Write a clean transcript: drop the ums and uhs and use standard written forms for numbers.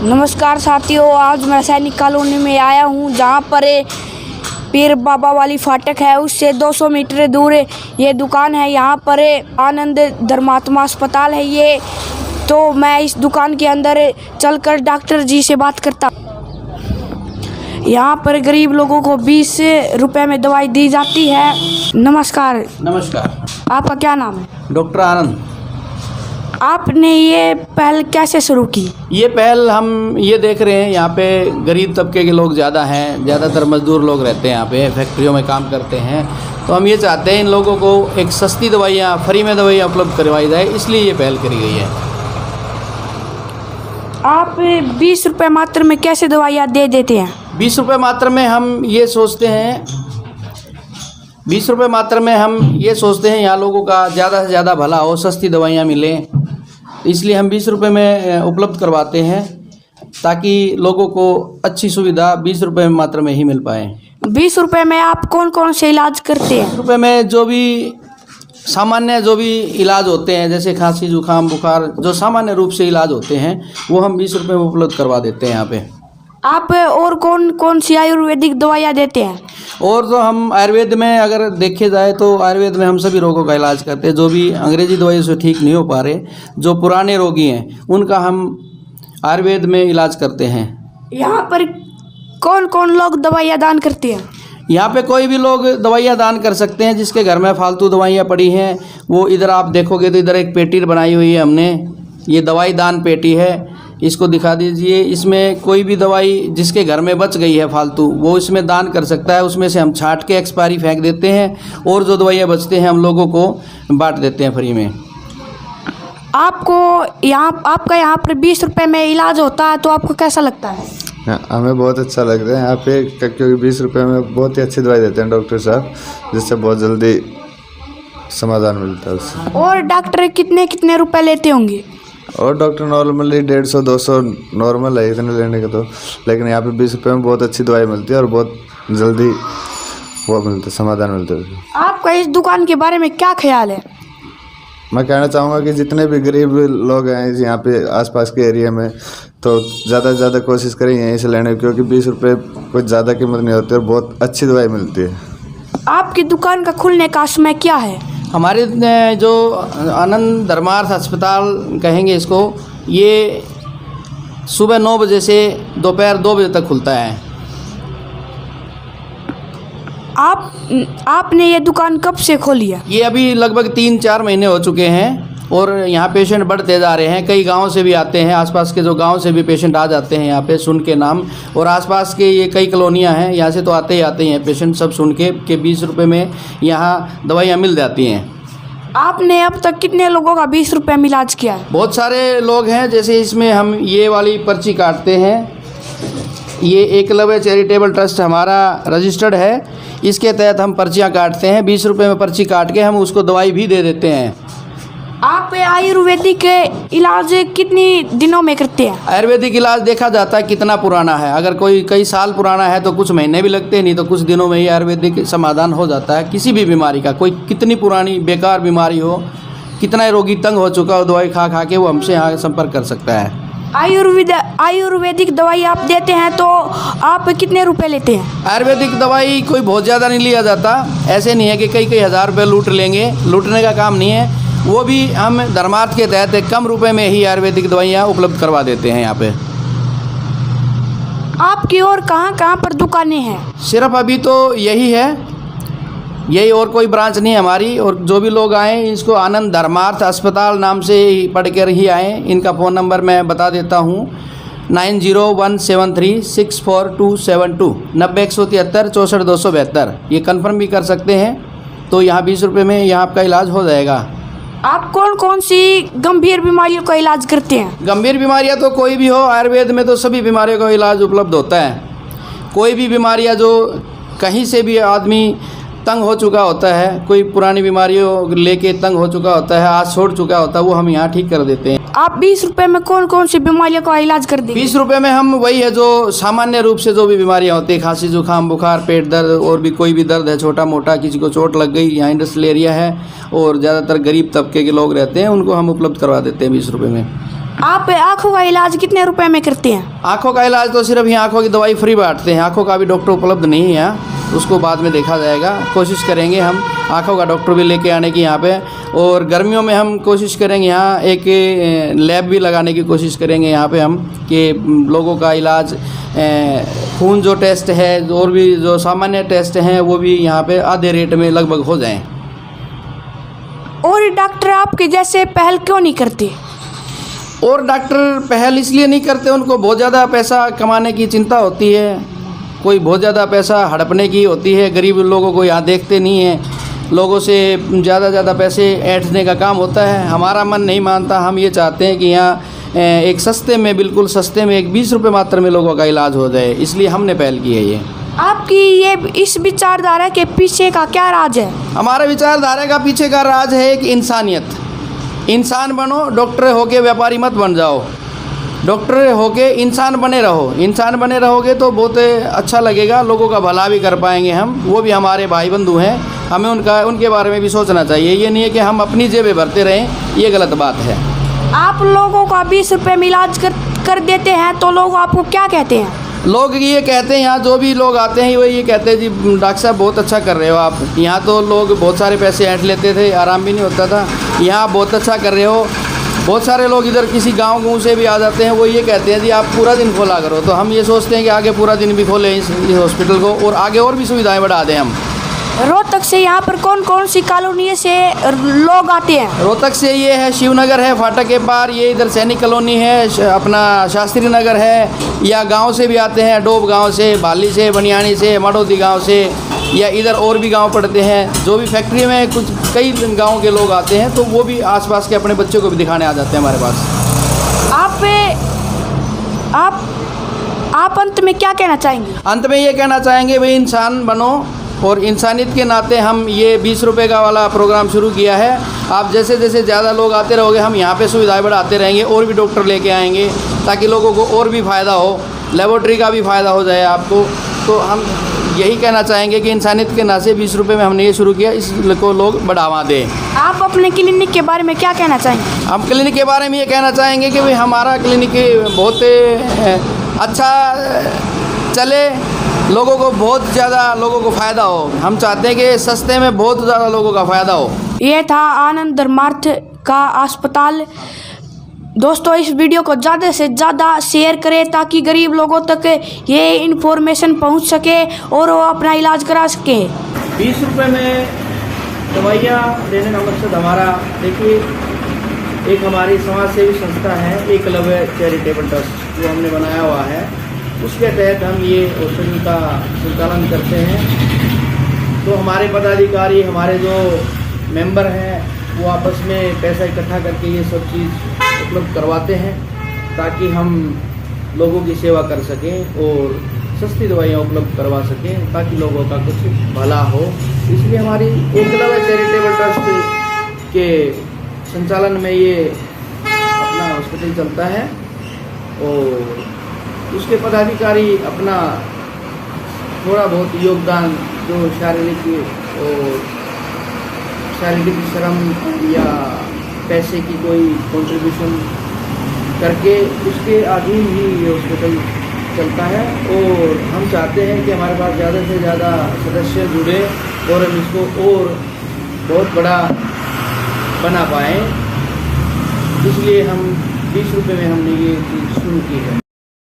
नमस्कार साथियों, आज मैं सैनिक कॉलोनी में आया हूँ जहाँ पर पीर बाबा वाली फाटक है। उससे 200 मीटर दूर ये दुकान है। यहाँ पर आनंद धर्मात्मा अस्पताल है ये। तो मैं इस दुकान के अंदर चलकर डॉक्टर जी से बात करता। यहाँ पर गरीब लोगों को 20 रुपए में दवाई दी जाती है। नमस्कार। नमस्कार। आपका क्या नाम है? डॉक्टर आनंद। आपने ये पहल कैसे शुरू की? ये पहल हम ये देख रहे हैं, यहाँ पे गरीब तबके के लोग ज़्यादा हैं, ज़्यादातर मजदूर लोग रहते हैं, यहाँ पे फैक्ट्रियों में काम करते हैं। तो हम ये चाहते हैं इन लोगों को एक सस्ती दवाइयाँ, फ्री में दवाइयाँ उपलब्ध करवाई जाए, इसलिए ये पहल करी गई है। आप 20 रुपये मात्र में कैसे दवाइयाँ दे देते हैं? 20 रुपये मात्र में हम ये सोचते हैं 20 रुपये मात्र में हम ये सोचते हैं यहाँ लोगों का ज़्यादा से ज़्यादा भला हो, सस्ती दवाइयाँ मिलें, इसलिए हम 20 रुपये में उपलब्ध करवाते हैं ताकि लोगों को अच्छी सुविधा 20 रुपये मात्र में ही मिल पाए। 20 रुपये में आप कौन कौन से इलाज करते हैं? 20 रुपये में जो भी सामान्य इलाज होते हैं, जैसे खांसी जुकाम बुखार, जो सामान्य रूप से इलाज होते हैं वो हम 20 रुपये में उपलब्ध करवा देते हैं यहाँ पे। आप और कौन कौन सी आयुर्वेदिक दवाइयाँ देते हैं? और तो हम आयुर्वेद में अगर देखे जाए तो आयुर्वेद में हम सभी रोगों का इलाज करते हैं। जो भी अंग्रेजी दवाइयों से ठीक नहीं हो पा रहे, जो पुराने रोगी हैं, उनका हम आयुर्वेद में इलाज करते हैं। यहाँ पर कौन कौन लोग दवाइयाँ दान करते हैं? यहाँ पे कोई भी लोग दवाइयाँ दान कर सकते हैं। जिसके घर में फालतू दवाइयाँ पड़ी हैं वो इधर आप देखोगे तो इधर एक पेटी बनाई हुई है हमने, ये दवाई दान पेटी है, इसको दिखा दीजिए। इसमें कोई भी दवाई जिसके घर में बच गई है फालतू, वो इसमें दान कर सकता है। उसमें से हम छांट के एक्सपायरी फेंक देते हैं और जो दवाइयाँ बचते हैं हम लोगों को बांट देते हैं फ्री में। आपका यहाँ पर 20 रुपये में इलाज होता है तो आपको कैसा लगता है? हमें बहुत अच्छा लगता है यहाँ पे, क्योंकि 20 रुपये में बहुत ही अच्छी दवाई देते हैं डॉक्टर साहब, जिससे बहुत जल्दी समाधान मिलता है उससे। और डॉक्टर कितने रुपए लेते होंगे? और डॉक्टर नॉर्मली 150-200 नॉर्मल है इतने लेने का तो, लेकिन यहाँ पे 20 रुपये में बहुत अच्छी दवाई मिलती है और बहुत जल्दी वो मिलता है, समाधान मिलता है। आपका इस दुकान के बारे में क्या ख्याल है? मैं कहना चाहूँगा कि जितने भी गरीब लोग हैं यहाँ पे आसपास के एरिया में, तो ज़्यादा से ज़्यादा कोशिश करें यहीं से लेने की, क्योंकि 20 रुपये कुछ ज़्यादा कीमत नहीं होती और बहुत अच्छी दवाई मिलती है। आपकी दुकान का खुलने का समय क्या है? हमारे जो आनंद धर्मार्थ अस्पताल कहेंगे इसको, ये सुबह 9 बजे से दोपहर 2 बजे तक खुलता है। आपने ये दुकान कब से खोली है? ये अभी लगभग 3-4 महीने हो चुके हैं और यहाँ पेशेंट बढ़ते जा रहे हैं। कई गांवों से भी आते हैं, आसपास के जो गांव से भी पेशेंट आ जाते हैं यहाँ पे सुन के नाम। और आसपास के ये कई कॉलोनियाँ हैं, यहाँ से तो आते ही हैं पेशेंट सब सुन के कि 20 रुपये में यहाँ दवाइयाँ मिल जाती हैं। आपने अब तक कितने लोगों का 20 रुपये में इलाज किया है? बहुत सारे लोग हैं। जैसे इसमें हम ये वाली पर्ची काटते हैं, ये एकलव्य चैरिटेबल ट्रस्ट हमारा रजिस्टर्ड है, इसके तहत हम पर्चियाँ काटते हैं। 20 रुपये में पर्ची काट के हम उसको दवाई भी दे देते हैं। आप आयुर्वेदिक इलाज कितनी दिनों में करते हैं? आयुर्वेदिक इलाज देखा जाता है कितना पुराना है। अगर कोई कई साल पुराना है तो कुछ महीने भी लगते हैं, नहीं तो कुछ दिनों में ही आयुर्वेदिक समाधान हो जाता है किसी भी बीमारी का। कोई कितनी पुरानी बेकार बीमारी हो, कितना रोगी तंग हो चुका हो दवाई खा खा के, वो हमसे यहाँ संपर्क कर सकता है। आयुर्वेदिक दवाई आप देते हैं तो आप कितने रुपए लेते हैं? आयुर्वेदिक दवाई कोई बहुत ज़्यादा नहीं लिया जाता। ऐसे नहीं है कि कई हज़ार रुपये लूट लेंगे, लूटने का काम नहीं है। वो भी हम धर्मार्थ के तहत कम रुपए में ही आयुर्वेदिक दवाइयाँ उपलब्ध करवा देते हैं यहाँ पे। आपकी और कहाँ पर दुकानें हैं? सिर्फ अभी तो यही है, यही, और कोई ब्रांच नहीं है हमारी। और जो भी लोग आएँ इसको आनंद धर्मार्थ अस्पताल नाम से ही पढ़ कर ही आएँ। इनका फ़ोन नंबर मैं बता देता हूँ, 9017364272 90-173 64-272। ये कन्फर्म भी कर सकते हैं। तो यहाँ 20 रुपये में यहाँ आपका इलाज हो जाएगा। आप कौन कौन सी गंभीर बीमारियों का इलाज करते हैं? गंभीर बीमारियाँ तो कोई भी हो, आयुर्वेद में तो सभी बीमारियों का इलाज उपलब्ध होता है। कोई भी बीमारियाँ जो कहीं से भी आदमी तंग हो चुका होता है, कोई पुरानी बीमारियों लेके तंग हो चुका होता है, आज छोड़ चुका होता है, वो हम यहाँ ठीक कर देते हैं। आप 20 रुपये में कौन कौन सी बीमारियों का इलाज कर देंगे? 20 रुपये में हम वही है जो सामान्य रूप से जो भी बीमारियाँ होती है, खांसी जुकाम बुखार पेट दर्द और भी कोई भी दर्द है छोटा मोटा, किसी को चोट लग गई, यहाँ इंडस्ट्रियल एरिया है और ज़्यादातर गरीब तबके के लोग रहते हैं, उनको हम उपलब्ध करवा देते हैं 20 रुपये में। आप आँखों का इलाज कितने रुपए में करते हैं? आँखों का इलाज तो सिर्फ यहाँ आँखों की दवाई फ्री बांटते हैं। आँखों का भी डॉक्टर उपलब्ध नहीं है यहाँ, उसको बाद में देखा जाएगा। कोशिश करेंगे हम आँखों का डॉक्टर भी लेके आने की यहाँ पे। और गर्मियों में हम कोशिश करेंगे यहाँ एक लैब भी लगाने की कोशिश करेंगे यहाँ पे हम, कि लोगों का इलाज खून जो टेस्ट है और भी जो सामान्य टेस्ट हैं वो भी यहाँ पे आधे रेट में लगभग हो जाएँ। और डॉक्टर आपके जैसे पहल क्यों नहीं करते? और डॉक्टर पहल इसलिए नहीं करते, उनको बहुत ज़्यादा पैसा कमाने की चिंता होती है, कोई बहुत ज़्यादा पैसा हड़पने की होती है। गरीब लोगों को यहाँ देखते नहीं हैं, लोगों से ज़्यादा पैसे ऐंठने का काम होता है। हमारा मन नहीं मानता, हम ये चाहते हैं कि यहाँ एक सस्ते में, बिल्कुल सस्ते में, एक 20 रुपये मात्र में लोगों का इलाज हो जाए, इसलिए हमने पहल की है ये। आपकी ये इस विचारधारा के पीछे का क्या राज है? हमारे विचारधारा का पीछे का राज है एक इंसानियत। इंसान बनो, डॉक्टर होके व्यापारी मत बन जाओ, डॉक्टर होके इंसान बने रहो। इंसान बने रहोगे तो बहुत अच्छा लगेगा, लोगों का भला भी कर पाएंगे हम। वो भी हमारे भाई बंधु हैं, हमें उनके बारे में भी सोचना चाहिए। ये नहीं है कि हम अपनी जेबें भरते रहें, ये गलत बात है। आप लोगों का 20 रुपये में इलाज कर देते हैं तो लोग आपको क्या कहते हैं? लोग ये कहते हैं, यहाँ जो भी लोग आते हैं वो ये कहते हैं, जी डॉक्टर साहब बहुत अच्छा कर रहे हो आप। यहाँ तो लोग बहुत सारे पैसे ऐंठ लेते थे, आराम भी नहीं होता था, यहाँ आप बहुत अच्छा कर रहे हो। बहुत सारे लोग इधर किसी गाँव से भी आ जाते हैं, वो ये कहते हैं जी आप पूरा दिन खोला करो। तो हम ये सोचते हैं कि आगे पूरा दिन भी खोलें इस हॉस्पिटल को, और आगे और भी सुविधाएँ बढ़ा दें हम। रोहतक से यहाँ पर कौन कौन सी कॉलोनी से लोग आते हैं? रोहतक से ये है शिवनगर है, फाटक के पार, ये इधर सैनिक कॉलोनी है, अपना शास्त्री नगर है, या गांव से भी आते हैं, डोब गांव से, बाली से, बनियानी से, मडोदी गांव से, या इधर और भी गांव पड़ते हैं। जो भी फैक्ट्री में कुछ कई गांव के लोग आते हैं, तो वो भी आसपास के अपने बच्चों को भी दिखाने आ जाते हैं हमारे पास। आप अंत में क्या कहना चाहेंगे? अंत में ये कहना चाहेंगे भाई इंसान बनो, और इंसानियत के नाते हम ये 20 रुपये का वाला प्रोग्राम शुरू किया है। आप जैसे जैसे ज़्यादा लोग आते रहोगे, हम यहाँ पे सुविधाएं बढ़ाते रहेंगे, और भी डॉक्टर लेके आएंगे ताकि लोगों को और भी फ़ायदा हो, लेबोरेटरी का भी फ़ायदा हो जाए आपको। तो हम यही कहना चाहेंगे कि इंसानियत के नाते 20 रुपये में हमने ये शुरू किया, इसको लोग बढ़ावा दें। आप अपने क्लिनिक के बारे में क्या कहना चाहेंगे? हम क्लिनिक के बारे में ये कहना चाहेंगे कि भाई हमारा क्लिनिक बहुत अच्छा चले, लोगों को बहुत ज़्यादा लोगों को फ़ायदा हो। हम चाहते हैं कि सस्ते में बहुत ज़्यादा लोगों का फ़ायदा हो। ये था आनंद धर्मार्थ का अस्पताल। दोस्तों, इस वीडियो को ज़्यादा से ज़्यादा शेयर करें ताकि गरीब लोगों तक ये इन्फॉर्मेशन पहुंच सके और वो अपना इलाज करा सके। 20 रुपये में दवाइयाँ देने का मकसद हमारा, देखिए, एक हमारी समाज सेवी संस्था है एकलव्य चैरिटेबल ट्रस्ट, जो हमने बनाया हुआ है, उसके तहत हम ये हॉस्पिटल का संचालन करते हैं। तो हमारे पदाधिकारी, हमारे जो मेंबर हैं, वो आपस में पैसा इकट्ठा करके ये सब चीज़ उपलब्ध करवाते हैं ताकि हम लोगों की सेवा कर सकें और सस्ती दवाइयाँ उपलब्ध करवा सकें ताकि लोगों का कुछ भला हो। इसलिए हमारी एकलव्य चैरिटेबल ट्रस्ट के संचालन में ये अपना हॉस्पिटल चलता है, और उसके पदाधिकारी अपना थोड़ा बहुत योगदान, जो शारीरिक श्रम या पैसे की कोई कंट्रीब्यूशन करके, उसके अधीन ही ये हॉस्पिटल चलता है। और हम चाहते हैं कि हमारे पास ज़्यादा से ज़्यादा सदस्य जुड़े और हम इसको और बहुत बड़ा बना पाएँ। इसलिए हम 20 रुपये में हमने ये चीज़ शुरू की है।